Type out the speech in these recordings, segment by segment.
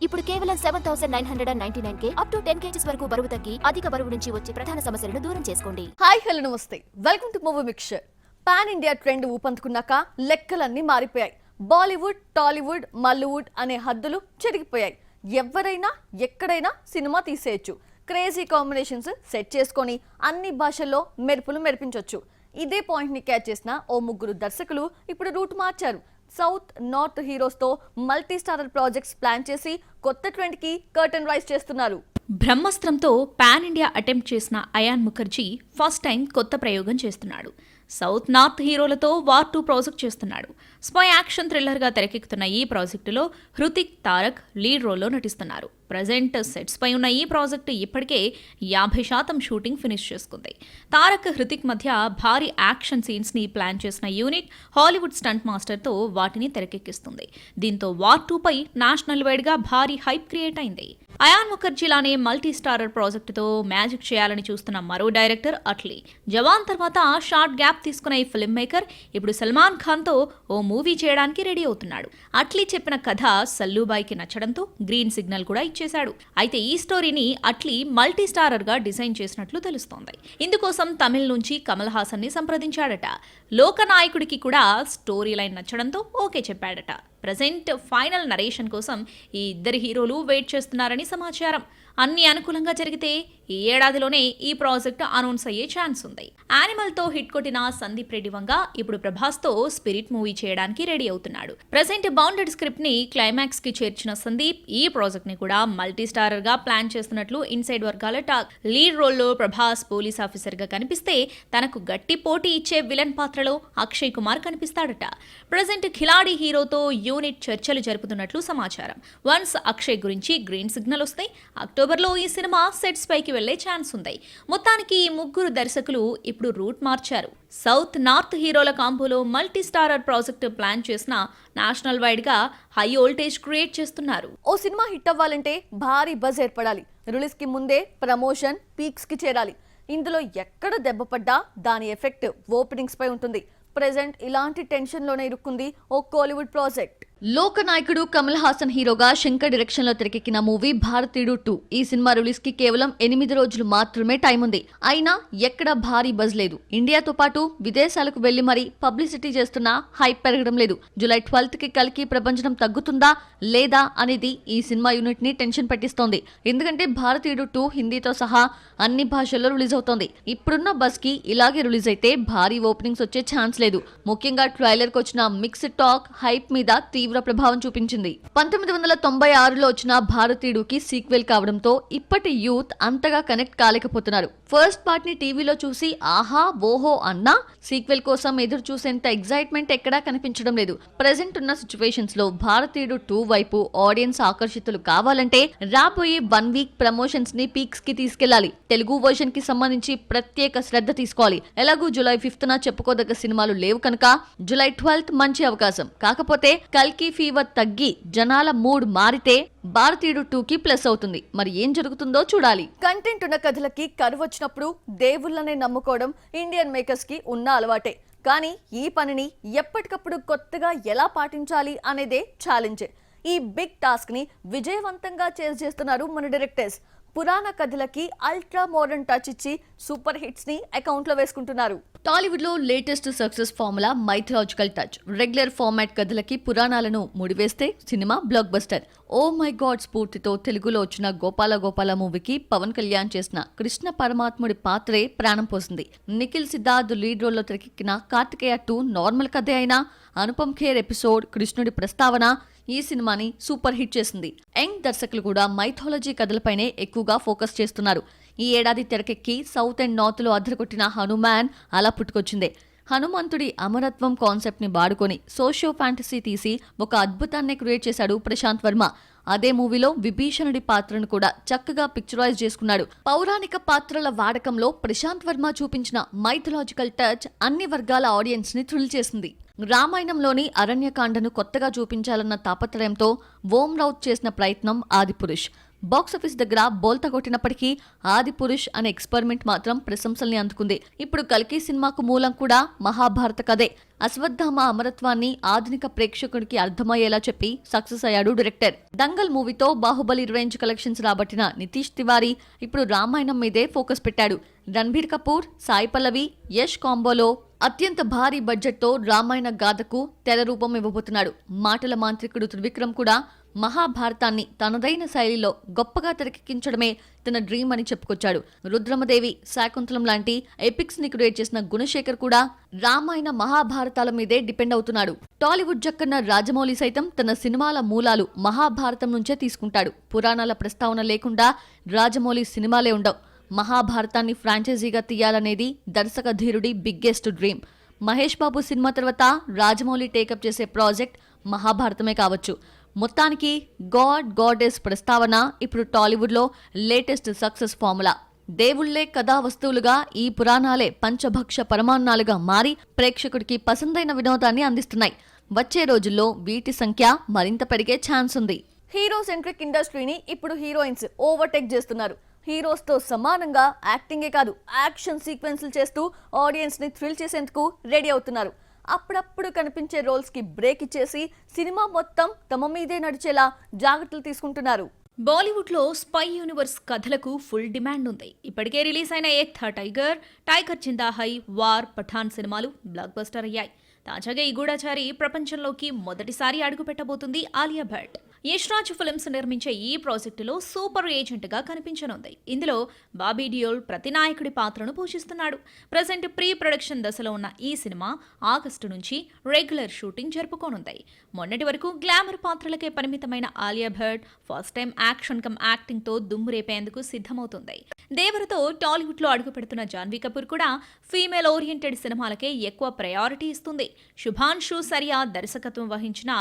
ఇప్పుడు కేవలం 7,999 up to 10 kgs వరకు బరువు తగ్గి అధిక బరువు నుంచి వచ్చే ప్రధాన సమస్యలను దూరం చేసుకోండి. హాయ్ హలో నమస్తే, welcome to movie mixture. Pan India trend ఊపందుకున్నాక లెక్కలన్నీ మారిపోయాయి. బాలీవుడ్, టాలీవుడ్, మల్లీవుడ్ అనే హద్దులు చెరిగిపోయాయి. ఎవరైనా ఎక్కడైనా సినిమా తీసేయచ్చు. క్రేజీ కాంబినేషన్స్ సెట్ చేసుకొని అన్ని భాషల్లో మెరుపులు మెరిపించవచ్చు. ఇదే పాయింట్ ని క్యాచ్ చేసిన ఓ ముగ్గురు దర్శకులు ఇప్పుడు రూట్ మార్చారు. సౌత్ నార్త్ హీరోస్ తో మల్టీ స్టారర్ ప్రాజెక్ట్స్ ప్లాన్ చేసి కొత్త ట్రెండ్ కి కర్టన్ రైజ్ చేస్తున్నారు. బ్రహ్మాస్త్రంతో పాన్ ఇండియా అటెంప్ట్ చేసిన అయాన్ ముఖర్జీ ఫస్ట్ టైం కొత్త ప్రయోగం చేస్తున్నాడు. సౌత్ నార్త్ హీరోలతో వార్ 2 ప్రాజెక్ట్ చేస్తున్నాడు. స్పై యాక్షన్ థ్రిల్లర్గా తెరకెక్కుతున్న ఈ ప్రాజెక్టులో హృతిక్, తారక్ లీడ్ రోల్లో నటిస్తున్నారు. ప్రజెంట్ సెట్స్ పై ఉన్న ఈ ప్రాజెక్టు ఇప్పటికే 50% షూటింగ్ ఫినిష్ చేసుకుంది. తారక్, హృతిక్ మధ్య భారీ యాక్షన్ సీన్స్ ని ప్లాన్ చేసిన యూనిట్ హాలీవుడ్ స్టంట్ మాస్టర్తో వాటిని తెరకెక్కిస్తుంది. దీంతో వార్ 2 పై నేషనల్ వైడ్ గా భారీ హైప్ క్రియేట్ అయింది. అయాన్ ముఖర్జీలానే మల్టీ స్టారర్ ప్రాజెక్టుతో మ్యాజిక్ చేయాలని చూస్తున్న మరో డైరెక్టర్ అట్లీ. జవాన్ తర్వాత షార్ట్ గ్యాప్ తీసుకున్న ఈ ఫిల్మ్ మేకర్ ఇప్పుడు సల్మాన్ ఖాన్ తో ఓ మూవీ చేయడానికి రెడీ అవుతున్నాడు. అట్లీ చెప్పిన కథ సల్లూబాయికి నచ్చడంతో గ్రీన్ సిగ్నల్ కూడా ఇచ్చేశాడు. అయితే ఈ స్టోరీని అట్లీ మల్టీ స్టారర్ గా డిజైన్ చేసినట్లు తెలుస్తోంది. ఇందుకోసం తమిళ్ నుంచి కమల్ హాసన్ ని సంప్రదించాడట. లోకనాయకుడికి కూడా స్టోరీ లైన్ నచ్చడంతో ఓకే చెప్పాడట. ప్రజెంట్ ఫైనల్ నరేషన్ కోసం ఈ ఇద్దరు హీరోలు వెయిట్ చేస్తున్నారని సమాచారం. అన్ని అనుకూలంగా జరిగితే ఈ ఏడాదిలోనే ఈ ప్రాజెక్ట్ అనౌన్స్ అయ్యే ఛాన్స్ ఉంది. యానిమల్ తో హిట్ కొట్టిన సందీప్ రెడ్డి వంగ ఇప్పుడు ప్రభాస్ తో స్పిరిట్ మూవీ చేయడానికి రెడీ అవుతున్నాడు. ప్రెజెంట్ బౌండెడ్ స్క్రిప్ట్ ని క్లైమాక్స్ కి చేర్చిన సందీప్ ఈ ప్రాజెక్ట్ ని కూడా మల్టీ స్టారర్ గా ప్లాన్ చేస్తున్నట్లు ఇన్సైడ్ వర్గాల టాక్. లీడ్ రోల్లో ప్రభాస్ పోలీస్ ఆఫీసర్ గా కనిపిస్తే తనకు గట్టి పోటీ ఇచ్చే విలన్ పాత్రలో అక్షయ్ కుమార్ కనిపిస్తాడట. ప్రెజెంట్ ఖిలాడి హీరోతో యూనిట్ చర్చలు జరుపుతున్నట్లు సమాచారం. వన్స్ అక్షయ్ గురించి గ్రీన్ సిగ్నల్ వస్తే అక్టోబర్లో ఈ సినిమా సెట్స్ పైకి వెళ్లే ఛాన్స్ ఉంది. మొత్తానికి ఈ ముగ్గురు దర్శకులు ఇప్పుడు రూట్ మార్చారు. సౌత్ నార్త్ హీరోల కాంబోలో మల్టీ స్టారర్ ప్రాజెక్ట్ ప్లాన్ చేసిన నేషనల్ వైడ్ గా హై వోల్టేజ్ క్రియేట్ చేస్తున్నారు. ఓ సినిమా హిట్ అవ్వాలంటే భారీ బజ్ ఏర్పడాలి. రిలీజ్ కి ముందే ప్రమోషన్ పీక్స్ కి చేరాలి. ఇందులో ఎక్కడ దెబ్బ పడ్డా దాని ఎఫెక్ట్ ఓపెనింగ్స్ పై ఉంటుంది. ప్రెజెంట్ ఇలాంటి టెన్షన్ లోనే ఇరుక్కుంది ఓ కోలీవుడ్ ప్రాజెక్ట్. లోకనాయకుడు కమల్ హాసన్ హీరోగా శంకర్ డైరెక్షన్ లో తెరకెక్కిన మూవీ భారతీయుడు 2. ఈ సినిమా రిలీజ్ కి కేవలం 8 రోజులు మాత్రమే టైం ఉంది. అయినా ఎక్కడ భారీ బజ్ లేదు. ఇండియాతో పాటు విదేశాలకు వెళ్లి మరీ పబ్లిసిటీ చేస్తున్న హైప్ పెరగడం లేదు. జూలై 12th కి కల్కి ప్రపంచం తగ్గుతుందా లేదా అనేది ఈ సినిమా యూనిట్ ని టెన్షన్ పెట్టిస్తోంది. ఎందుకంటే భారతీయుడు 2 హిందీతో సహా అన్ని భాషల్లో రిలీజ్ అవుతోంది. ఇప్పుడున్న బజ్ కి ఇలాగే రిలీజ్ అయితే భారీ ఓపెనింగ్స్ వచ్చే ఛాన్స్ లేదు. ముఖ్యంగా ట్రైలర్ కు వచ్చిన మిక్స్డ్ టాక్ హైప్ మీద తీవ్ర ప్రభావం చూపించింది. 1996లో వచ్చిన భారతీయుడుకి సీక్వెల్ కావడంతో ఇప్పటి యూత్ అంతగా కనెక్ట్ కాలేకపోతున్నారు. ఫస్ట్ పార్ట్ ని టీవీలో చూసి ఆహా ఓహో అన్నా సీక్వెల్ కోసం ఎదురు చూసేంత ఎగ్జైట్మెంట్ ఎక్కడా కనిపించడం లేదు. ప్రెజెంట్ ఉన్న సిచ్యువేషన్స్ లో భారతీయుడు 2 వైపు ఆడియన్స్ ఆకర్షితులు కావాలంటే రాబోయే 1 వీక్ ప్రమోషన్స్ ని పీక్స్ కి తీసుకెళ్లాలి. తెలుగు వర్షన్ కి సంబంధించి ప్రత్యేక శ్రద్ధ తీసుకోవాలి. ఎలాగూ జూలై 5th చెప్పుకోదగ్గ సినిమాలు లేవు కనుక జూలై 12th మంచి అవకాశం. కాకపోతే కల్కి ఫీవర్ తగ్గి జనాల మూడ్ మారితే భారతీయుడు 2కి ప్లస్ అవుతుంది. మరి ఏం జరుగుతుందో చూడాలి. కంటెంట్ ఉన్న కథలకి కరువు వచ్చినప్పుడు దేవుళ్ళనే నమ్ముకోవడం ఇండియన్ మేకర్స్ కి ఉన్న అలవాటే. కానీ ఈ పనిని ఎప్పటికప్పుడు కొత్తగా ఎలా పాటించాలి అనేదే ఛాలెంజ్. ఈ బిగ్ టాస్క్ ని విజయవంతంగా చేస్తున్నారు మన డైరెక్టర్స్. పురాణ కథలకి అల్ట్రా మోడర్న్ టచ్ ఇచ్చి సూపర్ హిట్స్ ని అకౌంట్ లో వేసుకుంటున్నారు. టాలీవుడ్ లో latest success formula mythological touch. Regular format కథలకి పురాణాలను ముడివేస్తే సినిమా blockbuster. Oh my god స్ఫూర్తితో తెలుగులో వచ్చిన గోపాల మూవీకి పవన్ కళ్యాణ్ చేసిన కృష్ణ పరమాత్ముడి పాత్రే ప్రాణం పోసింది. నిఖిల్ సిద్ధార్థ్ లీడ్ రోల్లో తెరకెక్కిన కార్తికేయ 2 నార్మల్ కథే అయినా అనుపమ్ ఖేర్ ఎపిసోడ్ కృష్ణుడి ప్రస్తావన ఈ సినిమాని సూపర్ హిట్ చేసింది. యంగ్ దర్శకులు కూడా మైథాలజీ కథలపైనే ఎక్కువగా ఫోకస్ చేస్తున్నారు. ఈ ఏడాది తెరకెక్కి సౌత్ అండ్ నార్త్ లో అదరగొట్టిన హనుమాన్ అలా పుట్టుకొచ్చింది. హనుమంతుడి అమరత్వం కాన్సెప్ట్ ని వాడుకొని సోషియో ఫ్యాంటసీ తీసి ఒక అద్భుతాన్ని క్రియేట్ చేశాడు ప్రశాంత్ వర్మ. అదే మూవీలో విభీషణుడి పాత్రను కూడా చక్కగా పిక్చరైజ్ చేసుకున్నాడు. పౌరాణిక పాత్రల వాడకంలో ప్రశాంత్ వర్మ చూపించిన మైథలాజికల్ టచ్ అన్ని వర్గాల ఆడియన్స్ ని థ్రిల్ చేసింది. రామాయణంలోని అరణ్యకాండను కొత్తగా చూపించాలన్న తాపత్రయంతో ఓం రౌత్ చేసిన ప్రయత్నం ఆదిపురుష్. బాక్సాఫీస్ దగ్గర బోల్తా కొట్టినప్పటికీ ఆదిపురుష్ అనే ఎక్స్పెరిమెంట్ మాత్రం ప్రశంసల్ని అందుకుంది. ఇప్పుడు కల్కి సినిమాకు మూలం కూడా మహాభారత కథే. అశ్వత్థామ అమరత్వాన్ని ఆధునిక ప్రేక్షకుడికి అర్థమయ్యేలా చెప్పి సక్సెస్ అయ్యాడు డైరెక్టర్. దంగల్ మూవీతో బాహుబలి రేంజ్ కలెక్షన్స్ రాబట్టిన నితీష్ తివారీ ఇప్పుడు రామాయణం మీదే ఫోకస్ పెట్టాడు. రణబీర్ కపూర్, సాయి పల్లవి, యష్ కాంబోలో అత్యంత భారీ బడ్జెట్తో రామాయణ గాథకు తెర రూపం ఇవ్వబోతున్నాడు. మాటల మాంత్రికుడు త్రివిక్రమ్ కూడా మహాభారతాన్ని తనదైన శైలిలో గొప్పగా తెరకెక్కించడమే తన డ్రీమ్ అని చెప్పుకొచ్చాడు. రుద్రమదేవి, శాకుంతలం లాంటి ఎపిక్స్ ని క్రియేట్ చేసిన గుణశేఖర్ కూడా రామాయణ మహాభారతాల మీదే డిపెండ్ అవుతున్నాడు. టాలీవుడ్ జక్కన్న రాజమౌళి సైతం తన సినిమాల మూలాలు మహాభారతం నుంచే తీసుకుంటాడు. పురాణాల ప్రస్తావన లేకుండా రాజమౌళి సినిమాలే ఉండవు. మహాభారతాన్ని ఫ్రాంచైజీగా తీయాలనేది దర్శక ధీరుడి biggest dream. Mahesh Babu cinema తర్వాత రాజమౌళి టేకప్ చేసే ప్రాజెక్ట్ మహాభారతమే కావచ్చు. మొత్తానికి గాడెస్ ప్రస్తావన ఇప్పుడు టాలీవుడ్లో లేటెస్ట్ సక్సెస్ ఫార్ములా. దేవుళ్లే కథా వస్తువులుగా ఈ పురాణాలే పంచభక్ష పరమాన్నాలుగా మారి ప్రేక్షకుడికి పసందైన వినోదాన్ని అందిస్తున్నాయి. వచ్చే రోజుల్లో వీటి సంఖ్య మరింత పెరిగే ఛాన్స్ ఉంది. హీరో సెంట్రిక్ ఇండస్ట్రీని ఇప్పుడు హీరోయిన్స్ ఓవర్టేక్ చేస్తున్నారు. హీరోస్ తో సమానంగా యాక్టింగే కాదు, యాక్షన్ సీక్వెన్స్లు చేస్తూ ఆడియన్స్ ని థ్రిల్ చేసేందుకు రెడీ అవుతున్నారు. అప్పుడప్పుడు కనిపించే రోల్స్ కి బ్రేక్ ఇచ్చేసి సినిమా మొత్తం తమ మీదే నడిచేలా జాగ్రత్తలు తీసుకుంటున్నారు. బాలీవుడ్ లో స్పై యూనివర్స్ కథలకు ఫుల్ డిమాండ్ ఉంది. ఇప్పటికే రిలీజ్ అయిన ఏక్ థా టైగర్ జిందా హై, వార్, పఠాన్ సినిమాలు బ్లాక్ బస్టర్ అయ్యాయి. తాజాగా ఈ గూఢచారి ప్రపంచంలోకి మొదటిసారి అడుగుపెట్టబోతుంది ఆలియా భట్. యష్ రాజ్ ఫిల్మ్స్ నిర్మించే ఈ ప్రాజెక్టులో సూపర్ ఏజెంట్ గా కనిపించనుంది. ఇందులో బాబీ డియోల్ ప్రతినాయకుడి పాత్రను పోషిస్తున్నాడు. ప్రజెంట్ ప్రీ ప్రొడక్షన్ దశలో ఉన్న ఈ సినిమా ఆగస్టు నుంచి రెగ్యులర్ షూటింగ్ జరుపుకోనుంది. మొన్నటి వరకు గ్లామర్ పాత్రలకే పరిమితమైన Alia Bhatt first time action cum acting తో దుమ్ము రేపేందుకు సిద్ధమవుతుంది. దేవరతో టాలీవుడ్ లో అడుగు పెడుతున్న జాన్వీ కపూర్ కూడా ఫీమేల్ ఓరియంటెడ్ సినిమాలకే ఎక్కువ ప్రయారిటీ ఇస్తుంది. శుభాన్షు సరియా దర్శకత్వం వహించిన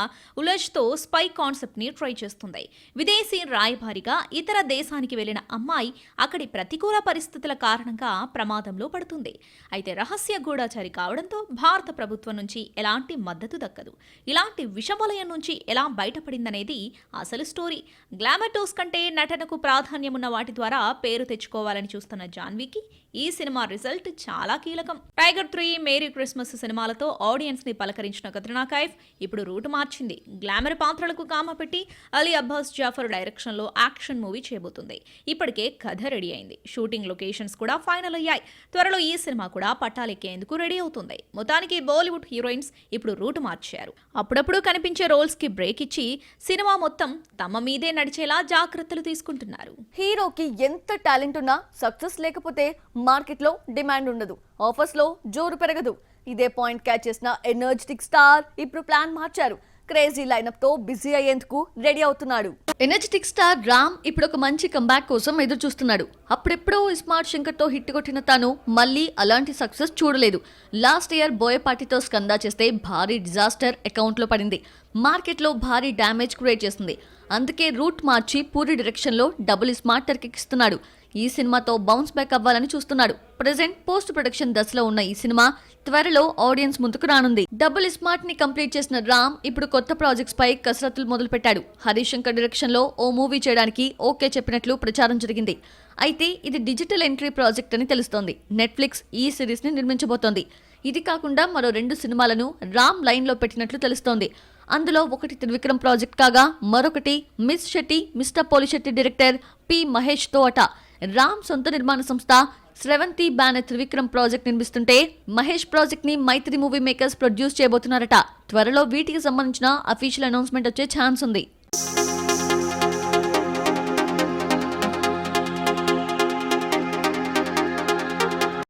ఉలజ్ తో స్పై కాన్సెప్ట్ ని ట్రై చేస్తుంది. విదేశీ రాయబారిగా ఇతర దేశానికి వెళ్లిన అమ్మాయి అక్కడి ప్రతికూల పరిస్థితుల కారణంగా ప్రమాదంలో పడుతుంది. అయితే రహస్య గూఢచారి కావడంతో భారత ప్రభుత్వం నుంచి ఎలాంటి మద్దతు దక్కదు. ఇలాంటి విషవలయం నుంచి ఎలా బయటపడిందనేది అసలు స్టోరీ. గ్లామర్ కంటే నటనకు ప్రాధాన్యమున్న వాటి ద్వారా పేరు తెచ్చుకోవాలని చూస్తున్న జాన్వీకి ఈ సినిమా రిజల్ట్ చాలా కీలకం. టైగర్ 3, మేరీ క్రిస్మస్ సినిమాలతో ఆడియన్స్ ని పలకరించిన కత్రినా కైఫ్ ఇప్పుడు రూటు మార్చింది. గ్లామర్ పాత్రలకు కామ పెట్టి అలీ అబ్బాస్ జాఫర్ డైరెక్షన్ లో యాక్షన్ మూవీ చేయబోతుంది. ఇప్పటికే కథ రెడీ అయింది. షూటింగ్ లొకేషన్స్ కూడా ఫైనల్ అయ్యాయి. త్వరలో ఈ సినిమా కూడా పట్టాలెక్కేందుకు రెడీ అవుతుంది. మొత్తానికి బాలీవుడ్ హీరోయిన్స్ ఇప్పుడు రూటు మార్చారు. అప్పుడప్పుడు కనిపించే రోల్స్ కి బ్రేక్ ఇచ్చి సినిమా మొత్తం తమ మీదే నడిచేలా జాగ్రత్తలు తీసుకుంటున్నారు. హీరోకి ఎంత టాలెంట్ ఉన్నా సక్సెస్ లేకపోతే మార్కెట్లో డిమాండ్ ఉండదు, ఆఫర్స్ లో జోరు పెరగదు. ఇదే పాయింట్ క్యాచ్ చేసిన ఎనర్జెటిక్ స్టార్ ఇప్పుడు ప్లాన్ మార్చారు. క్రేజీ లైనప్ తో బిజీ అయ్యేందుకు రెడీ అవుతున్నాడు. ఎనర్జెటిక్ స్టార్ రామ్ ఇప్పుడు ఒక మంచి కంబ్యాక్ కోసం ఎదురు చూస్తున్నాడు. అప్పుడెప్పుడో స్మార్ట్ శంకర్ తో హిట్ కొట్టిన తాను మళ్ళీ అలాంటి సక్సెస్ చూడలేదు. లాస్ట్ ఇయర్ బోయపాటితో స్కందా చేస్తే భారీ డిజాస్టర్ అకౌంట్ లో పడింది. మార్కెట్ లో భారీ డ్యామేజ్ క్రియేట్ చేస్తుంది. అందుకే రూట్ మార్చి పూరి డైరెక్షన్ లో డబుల్ స్మార్ట్ తెరకెక్కిస్తున్నాడు. ఈ సినిమాతో బౌన్స్ బ్యాక్ అవ్వాలని చూస్తున్నాడు. ప్రెజెంట్ పోస్ట్ ప్రొడక్షన్ దశలో ఉన్న ఈ సినిమా త్వరలో ఆడియన్స్ ముందుకు రానుంది. డబుల్ స్మార్ట్ ని కంప్లీట్ చేసిన రామ్ ఇప్పుడు కొత్త ప్రాజెక్ట్స్ పై కసరత్తులు మొదలు పెట్టాడు. హరీష్ శంకర్ డైరెక్షన్ లో ఓ మూవీ చేయడానికి ఓకే చెప్పినట్లు ప్రచారం జరిగింది. అయితే ఇది డిజిటల్ ఎంట్రీ ప్రాజెక్ట్ అని తెలుస్తోంది. నెట్ఫ్లిక్స్ ఈ సిరీస్ ని నిర్మించబోతోంది. ఇది కాకుండా మరో 2 సినిమాలను రామ్ లైన్ లో పెట్టినట్లు తెలుస్తోంది. అందులో ఒకటి త్రివిక్రమ్ ప్రాజెక్ట్ కాగా మరొకటి Miss Shetty Mister Polishetty director P Mahesh తో అట. రామ్ సొంత నిర్మాణ సంస్థ స్రవంతి బ్యానర్ త్రివిక్రమ్ ప్రాజెక్ట్ నిర్మిస్తుంటే మహేష్ ప్రాజెక్ట్ ని మైత్రి మూవీ మేకర్స్ ప్రొడ్యూస్ చేయబోతున్నారట. త్వరలో వీటికి సంబంధించిన అఫీషియల్ అనౌన్స్మెంట్ వచ్చే ఛాన్స్ ఉంది.